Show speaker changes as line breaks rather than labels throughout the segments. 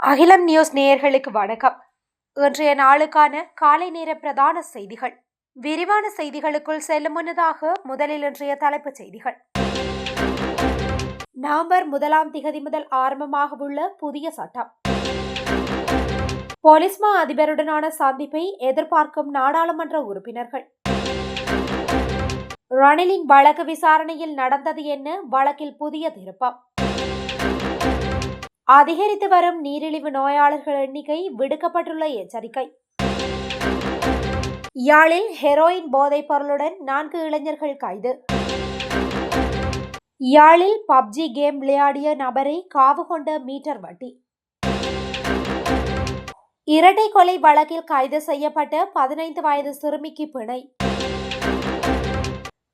அகிலம் நியூஸ் நேயர்களுக்கு வணக்கம். இன்றைய நாளுக்கான காலை நேர பிரதான செய்திகள். விரிவான செய்திகளுக்குள் செல்லும் முன்னதாக முதலில் இன்றைய தலைப்புச் செய்திகள். நவம்பர் 1 முதல் ஆரம்பமாக உள்ள புதிய சட்டம். போலீஸ் மா அதிபருடனான சந்திப்பை எதிர்பார்க்கும் நாடாளுமன்ற உறுப்பினர்கள். ரணிலின் வழக்கு விசாரணையில் நடந்தது என்ன, வழக்கில் புதிய திருப்பம். அதிகரித்து வரும் நீரிழிவு நோயாளர்கள் எண்ணிக்கை, விடுக்கப்பட்டுள்ள எச்சரிக்கை. யாழில் ஹெரோயின் போதைப் பொருளுடன் 4 இளைஞர்கள் கைது. யாழில் பப்ஜி கேம் விளையாடிய நபரை காவு கொண்ட மீட்டர் வட்டி. இரட்டை கொலை வழக்கில் கைது செய்யப்பட்ட 15 வயது சிறுமிக்கு பிணை.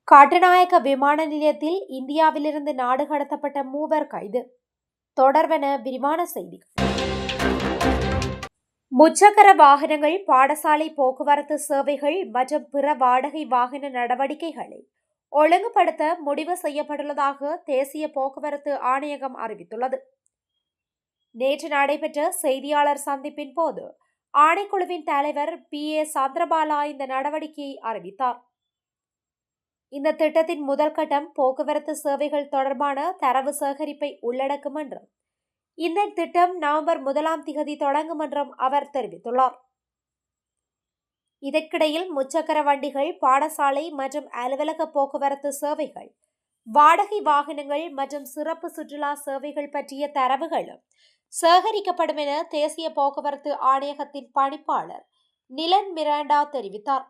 கட்டுநாயக்க விமான நிலையத்தில் இந்தியாவிலிருந்து நாடு கடத்தப்பட்ட 3 கைது. தொடர்வென விரிவான செய்திகள். முச்சக்கர வாகனங்கள், பாடசாலை போக்குவரத்து சேவைகள் மற்றும் பிற வாடகை வாகன நடவடிக்கைகளை ஒழுங்குபடுத்த முடிவு செய்யப்பட்டுள்ளதாக தேசிய போக்குவரத்து ஆணையகம் அறிவித்துள்ளது. நேற்று நடைபெற்ற செய்தியாளர் சந்திப்பின் போது ஆணைக்குழுவின் தலைவர் PA சந்திரபாலா இந்த நடவடிக்கையை அறிவித்தார். இந்த திட்டத்தின் முதல் கட்டம் போக்குவரத்து சேவைகள் தொடர்பான தரவு சேகரிப்பை உள்ளடக்கும் என்றும் இந்த திட்டம் நவம்பர் 1 தொடங்கும் என்றும் அவர் தெரிவித்துள்ளார். இதற்கிடையில் முச்சக்கர வண்டிகள், பாடசாலை மற்றும் அலுவலக போக்குவரத்து சேவைகள், வாடகை வாகனங்கள் மற்றும் சிறப்பு சுற்றுலா சேவைகள் பற்றிய தரவுகளும் சேகரிக்கப்படும் என தேசிய போக்குவரத்து ஆணையகத்தின் பணிப்பாளர் நிலன் மிராண்டா தெரிவித்தார்.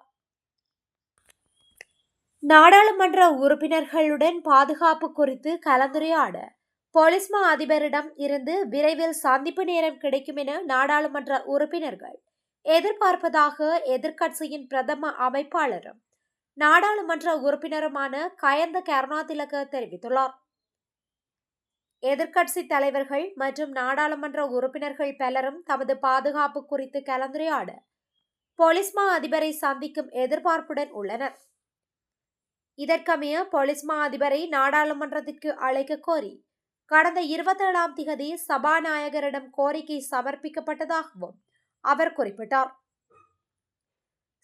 நாடாளுமன்ற உறுப்பினர்களுடன் பாதுகாப்பு குறித்து கலந்துரையாட போலீஸ் மா அதிபரிடம் இருந்து விரைவில் சந்திப்பு நேரம் கிடைக்கும் என நாடாளுமன்ற உறுப்பினர்கள் எதிர்பார்ப்பதாக எதிர்க்கட்சியின் பிரதம அமைப்பாளரும் நாடாளுமன்ற உறுப்பினருமான கயந்த கருணாதிலக தெரிவித்துள்ளார். எதிர்க்கட்சி தலைவர்கள் மற்றும் நாடாளுமன்ற உறுப்பினர்கள் பலரும் தமது பாதுகாப்பு குறித்து கலந்துரையாட போலீஸ் மா அதிபரை சந்திக்கும் எதிர்பார்ப்புடன் உள்ளனர். இதற்கமைய போலீஸ் மா அதிபரை நாடாளுமன்றத்திற்கு அழைக்க கோரி கடந்த 27 சபாநாயகரிடம் கோரிக்கை சமர்ப்பிக்கப்பட்டதாகவும் அவர் குறிப்பிட்டார்.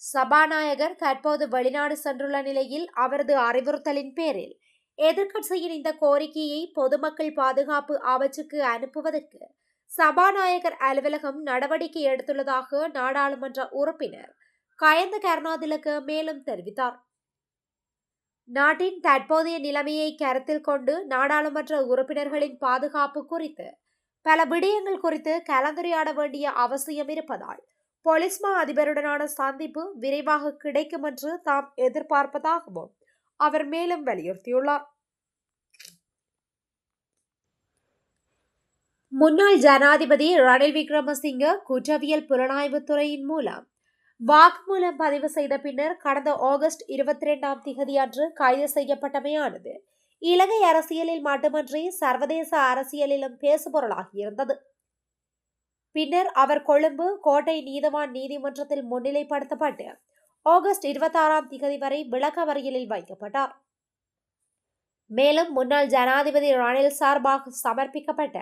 சபாநாயகர் தற்போது வெளிநாடு சென்றுள்ள நிலையில் அவரது அறிவுறுத்தலின் பேரில் எதிர்க்கட்சியின் இந்த கோரிக்கையை பொதுமக்கள் பாதுகாப்பு அமைச்சுக்கு அனுப்புவதற்கு சபாநாயகர் அலுவலகம் நடவடிக்கை எடுத்துள்ளதாக நாடாளுமன்ற உறுப்பினர் கயந்த கருணாதிலக மேலும் தெரிவித்தார். நாட்டின் தற்போதைய நிலைமையை கருத்தில் கொண்டு நாடாளுமன்ற உறுப்பினர்களின் பாதுகாப்பு குறித்து பல விடயங்கள் குறித்து கலந்துரையாட வேண்டிய அவசியம் இருப்பதால் போலீஸ் மா அதிபருடனான சந்திப்பு விரைவாக கிடைக்கும் என்று தாம் எதிர்பார்ப்பதாகவும் அவர் மேலும் வலியுறுத்தியுள்ளார். முன்னாள் ஜனாதிபதி ரணில் விக்ரமசிங்க குற்றவியல் புலனாய்வு துறையின் மூலம் வாக்குமூலம் பதிவு செய்த பின்னர் கடந்த ஆகஸ்ட் 22 அன்று கைது செய்யப்பட்டமையானது இலங்கை அரசியலில் மட்டுமன்றி சர்வதேச அரசியலிலும் பேசுபொருளாகியிருந்தது. பின்னர் அவர் கொழும்பு கோட்டை நீதவான் நீதிமன்றத்தில் முன்னிலைப்படுத்தப்பட்டு ஆகஸ்ட் 26 வரை விளக்கமறியலில் வைக்கப்பட்டார். மேலும் முன்னாள் ஜனாதிபதி ரணில் சார்பாக சமர்ப்பிக்கப்பட்ட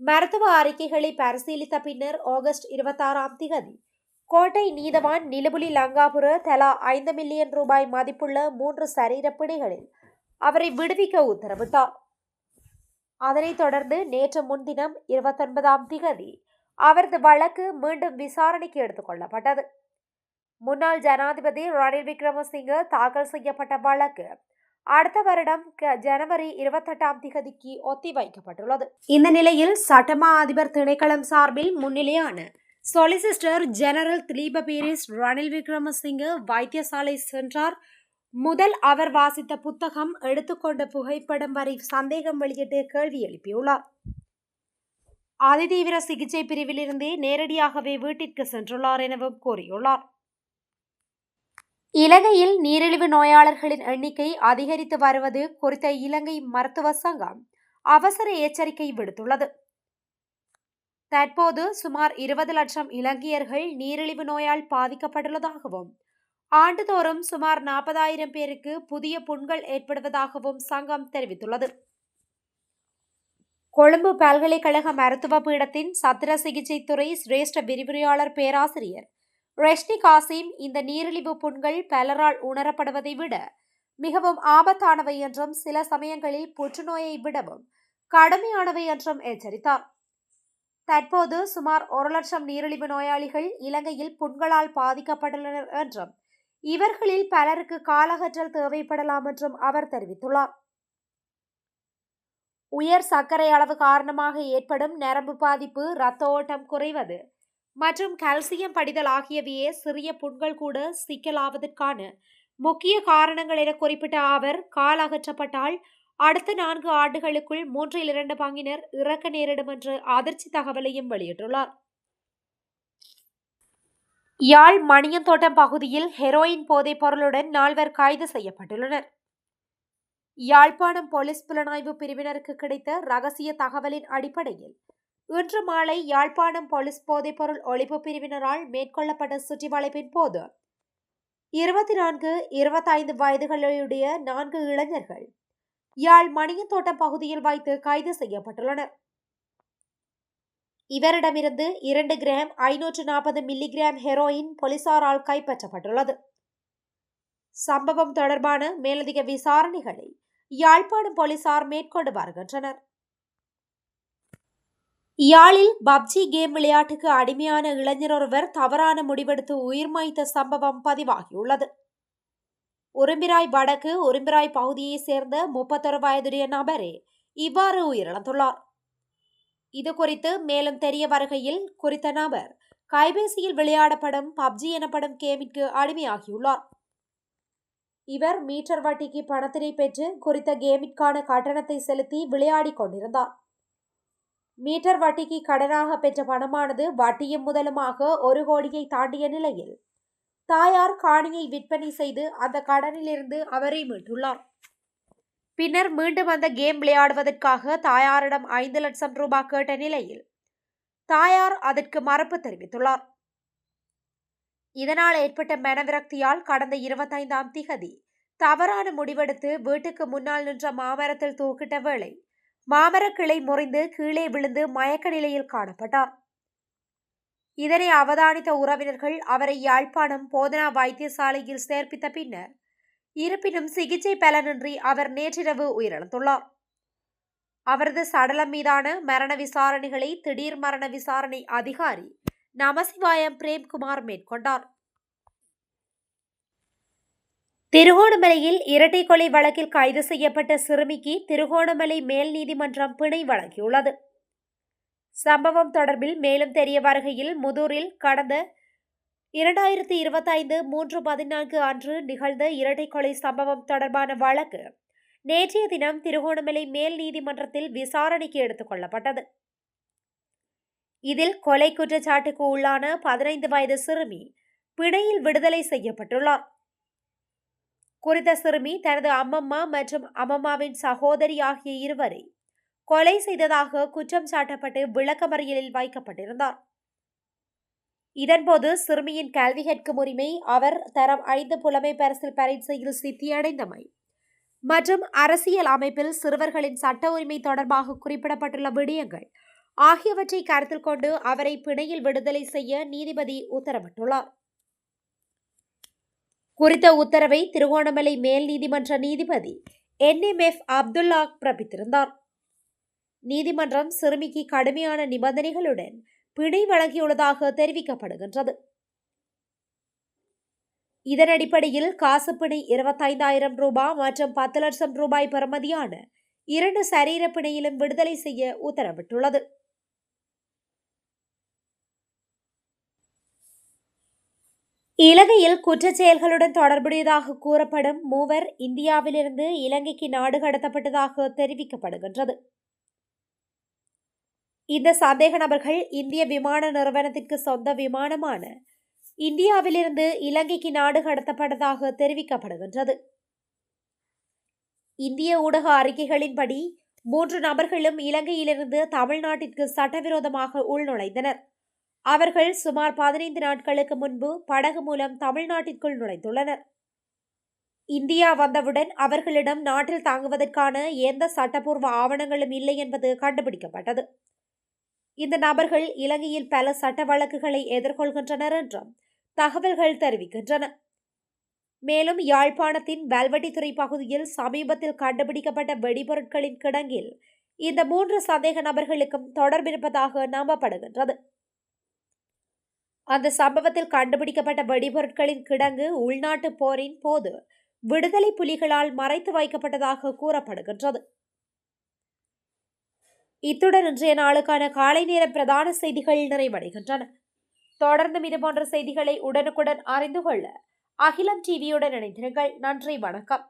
மருத்துவ அறிக்கைகளை பரிசீலித்த பின்னர் ஆகஸ்ட் 26 கோட்டை நீதவான் நிலுபுலி லங்காபுர தலா 5 மில்லியன் ரூபாய் மதிப்புள்ள 3 சரீர பிணைகளில் அவரை விடுவிக்க உத்தரவிட்டார். அதனைத் தொடர்ந்து நேற்று முன்தினம் 29 அவரது வழக்கு மீண்டும் விசாரணைக்கு எடுத்துக் கொள்ளப்பட்டது. முன்னாள் ஜனாதிபதி ரணில் விக்ரமசிங்க தாக்கல் செய்யப்பட்ட வழக்கு அடுத்த வருடம் ஜனவரி 28 ஒத்திவைக்கப்பட்டுள்ளது. இந்த நிலையில் சட்டமா அதிபர் திணைக்களம் சார்பில் முன்னிலையான சொலிசிஸ்டர் ஜெனரல் திலீப பீரிஸ் ரணில் விக்ரமசிங்க வைத்தியசாலை சென்றார். முதல் அவர் வாசித்த புத்தகம், எடுத்துக்கொண்ட புகைப்படம் வரை சந்தேகம் வெளியிட்டு கேள்வி எழுப்பியுள்ளார். அதிதீவிர சிகிச்சை பிரிவிலிருந்தே நேரடியாகவே வீட்டிற்கு சென்றுள்ளார் எனவும் கூறியுள்ளார். இலங்கையில் நீரிழிவு நோயாளர்களின் எண்ணிக்கை அதிகரித்து வருவது குறித்த இலங்கை மருத்துவ சங்கம் அவசர எச்சரிக்கை விடுத்துள்ளது. தற்போது சுமார் 20 லட்சம் இலங்கையர்கள் நீரிழிவு நோயால் பாதிக்கப்பட்டுள்ளதாகவும் ஆண்டுதோறும் சுமார் 40,000 பேருக்கு புதிய புண்கள் ஏற்படுவதாகவும் சங்கம் தெரிவித்துள்ளது. கொழும்பு பல்கலைக்கழக மருத்துவ பீடத்தின் சத்திர சிகிச்சை துறை சிரேஷ்ட விரிவுரையாளர் பேராசிரியர் ரெஷ்னி காசிம் இந்த நீரிழிவு புண்கள் பலரால் உணரப்படுவதை விட மிகவும் ஆபத்தானவை என்றும் சில சமயங்களில் புற்றுநோயை விடவும் கடுமையானவை என்றும் எச்சரித்தார். தற்போது சுமார் 1,00,000 நீரிழிவு நோயாளிகள் இலங்கையில் புண்களால் பாதிக்கப்பட்டுள்ளனர் என்றும் இவர்களில் பலருக்கு காலகற்றல் தேவைப்படலாம் என்றும் அவர் தெரிவித்துள்ளார். உயர் சர்க்கரை அளவு காரணமாக ஏற்படும் நரம்பு பாதிப்பு, இரத்த ஓட்டம் குறைவது மற்றும் கால்சியம் படிதல் ஆகியவையே சிறிய புண்கள் கூட சிக்கலாவதற்கான முக்கிய காரணங்கள் என குறிப்பிட்ட அவர், கால் அகற்றப்பட்டால் அடுத்த 4 ஆண்டுகளுக்குள் 2/3 பங்கினர் இறக்க நேரிடும் என்ற அதிர்ச்சி தகவலையும் வெளியிட்டுள்ளார். யாழ் மணியந்தோட்டம் பகுதியில் ஹெரோயின் போதைப் பொருளுடன் 4 கைது செய்யப்பட்டுள்ளனர். யாழ்ப்பாணம் போலீஸ் புலனாய்வு பிரிவினருக்கு கிடைத்த ரகசிய தகவலின் அடிப்படையில் இன்று மாலை யாழ்ப்பாணம் போலீஸ் போதைப்பொருள் ஒழிப்பு பிரிவினரால் மேற்கொள்ளப்பட்ட சுற்றிவளைப்பின் போது 24, 25 வயதுகளுடைய 4 இளைஞர்கள் யாழ் மணியந்தோட்டம் பகுதியில் வைத்து கைது செய்யப்பட்டுள்ளனர். இவரிடமிருந்து 2 கிராம் 540 மில்லிகிராம் ஹெரோயின் போலீசாரால் கைப்பற்றப்பட்டுள்ளது. சம்பவம் தொடர்பான மேலதிக விசாரணைகளை யாழ்ப்பாணம் போலீசார் மேற்கொண்டு வருகின்றனர். யாழில் பப்ஜி கேம் விளையாட்டுக்கு அடிமையான இளைஞர் ஒருவர் தவறான முடிவெடுத்து உயிர் மாய்த்த சம்பவம் பதிவாகியுள்ளது. உரும்பிராய் வடக்கு உரும்பிராய் பகுதியைச் சேர்ந்த 31 வயதுடைய நபரே இவ்வாறு உயிரிழந்துள்ளார். இது குறித்து மேலும் தெரிய வருகையில், குறித்த நபர் கைபேசியில் விளையாடப்படும் பப்ஜி எனப்படும் கேமிற்கு அடிமையாகியுள்ளார். இவர் மீட்டர் வட்டிக்கு பணத்தினை பெற்று குறித்த கேமிற்கான கட்டணத்தை செலுத்தி விளையாடி கொண்டிருந்தார். மீட்டர் வட்டிக்கு கடனாக பெற்ற பணமானது வட்டியும் முதலுமாக 1 கோடியை தாண்டிய நிலையில் தாயார் காணியை விற்பனை செய்து அந்த கடனிலிருந்து அவரை மீட்டுள்ளார். பின்னர் மீண்டும் அந்த கேம் விளையாடுவதற்காக தாயாரிடம் 5 லட்சம் ரூபாய் கேட்ட நிலையில் தாயார் அதற்கு மறுப்பு தெரிவித்துள்ளார். இதனால் ஏற்பட்ட மனவிரக்தியால் கடந்த 25ஆம் திகதி தவறான முடிவெடுத்து வீட்டுக்கு முன்னால் நின்ற மாமரத்தில் தூக்கிட்ட வேளை மாமரக் கிளை முறிந்து கீழே விழுந்து மயக்க நிலையில் காணப்பட்டார். இதனை அவதானித்த உறவினர்கள் அவரை யாழ்ப்பாணம் போதனா வைத்தியசாலையில் சேர்ப்பித்த பின்னர், இருப்பினும் சிகிச்சை பலனின்றி அவர் நேற்றிரவு உயிரிழந்துள்ளார். அவரது சடலம் மீதான மரண விசாரணைகளை திடீர் மரண விசாரணை அதிகாரி நமசிவாயம் பிரேம்குமார் மேற்கொண்டார். திருகோணமலையில் இரட்டை கொலை வழக்கில் கைது செய்யப்பட்ட சிறுமிக்கு திருகோணமலை மேல் நீதிமன்றம் பிணை வழங்கியுள்ளது. சம்பவம் தொடர்பில் மேலும் தெரிய வருகையில், முதூரில் கடந்த 2025 3/14 அன்று நிகழ்ந்த இரட்டை கொலை சம்பவம் தொடர்பான வழக்கு நேற்றைய தினம் திருகோணமலை மேல் நீதிமன்றத்தில் விசாரணைக்கு எடுத்துக் கொள்ளப்பட்டது. இதில் கொலை குற்றச்சாட்டுக்கு உள்ளான 15 வயது சிறுமி பிணையில் விடுதலை செய்யப்பட்டுள்ளார். குறித்த சிறுமி தனது அம்மம்மா மற்றும் அம்மம்மாவின் சகோதரி ஆகிய இருவரை கொலை செய்ததாக குற்றம் சாட்டப்பட்டு விளக்கமறியலில் வைக்கப்பட்டிருந்தார். இதன்போது சிறுமியின் கல்வி கற்கும் உரிமை, அவர் தரம் 5 புலமை பரிசில் பரீட்சையில் சித்தியடைந்தமை மற்றும் அரசியல் அமைப்பில் சிறுவர்களின் சட்ட உரிமை தொடர்பாக குறிப்பிடப்பட்டுள்ள விடயங்கள் ஆகியவற்றை கருத்தில் கொண்டு அவரை பிணையில் விடுதலை செய்ய நீதிபதி உத்தரவிட்டுள்ளார். குறித்த உத்தரவை திருகோணமலை மேல் நீதிமன்ற நீதிபதி NMF அப்துல்லா பிறப்பித்திருந்தார். நீதிமன்றம் சிறுமிக்கு கடுமையான நிபந்தனைகளுடன் பிணை வழங்கியுள்ளதாக தெரிவிக்கப்படுகின்றது. இதன் அடிப்படையில் காசு பிணை 25,000 ரூபாய் மற்றும் 10 லட்சம் ரூபாய் பெறுமதியான 2 சரீர பிணையிலும் விடுதலை செய்ய உத்தரவிட்டுள்ளது. இலங்கையில் குற்றச் செயல்களுடன் தொடர்புடையதாக கூறப்படும் 3 இந்தியாவிலிருந்து இலங்கைக்கு நாடு கடத்தப்பட்டதாக தெரிவிக்கப்படுகின்றது. இந்த சந்தேக நபர்கள் இந்திய விமான நிறுவனத்திற்கு சொந்த விமானமான இந்தியாவிலிருந்து இலங்கைக்கு நாடு கடத்தப்பட்டதாக தெரிவிக்கப்படுகின்றது. இந்திய ஊடக அறிக்கைகளின்படி 3 நபர்களும் இலங்கையிலிருந்து தமிழ்நாட்டிற்கு சட்டவிரோதமாக உள்நுழைந்தனர். அவர்கள் சுமார் 15 நாட்களுக்கு முன்பு படகு மூலம் தமிழ்நாட்டிற்குள் நுழைந்துள்ளனர். இந்தியா வந்தவுடன் அவர்களிடம் நாட்டில் தங்குவதற்கான எந்த சட்டப்பூர்வ ஆவணங்களும் இல்லை என்பது கண்டுபிடிக்கப்பட்டது. இந்த நபர்கள் இலங்கையில் பல சட்ட வழக்குகளை எதிர்கொள்கின்றனர் என்றும் தகவல்கள் தெரிவிக்கின்றன. மேலும் யாழ்ப்பாணத்தின் வல்வெட்டித்துறை பகுதியில் சமீபத்தில் கண்டுபிடிக்கப்பட்ட வெடிபொருட்களின் கிடங்கில் இந்த 3 சந்தேக நபர்களுக்கும் தொடர்பிருப்பதாக நம்பப்படுகின்றது. அந்த சம்பவத்தில் கண்டுபிடிக்கப்பட்ட வெடிபொருட்களின் கிடங்கு உள்நாட்டு போரின் போது விடுதலை புலிகளால் மறைத்து வைக்கப்பட்டதாக கூறப்படுகின்றது. இத்துடன் இன்றைய நாளுக்கான காலை நேர பிரதான செய்திகள் நிறைவடைகின்றன. தொடர்ந்தும் இதுபோன்ற செய்திகளை உடனுக்குடன் அறிந்து கொள்ள அகிலம் டிவியுடன் இணைந்திருங்கள். நன்றி, வணக்கம்.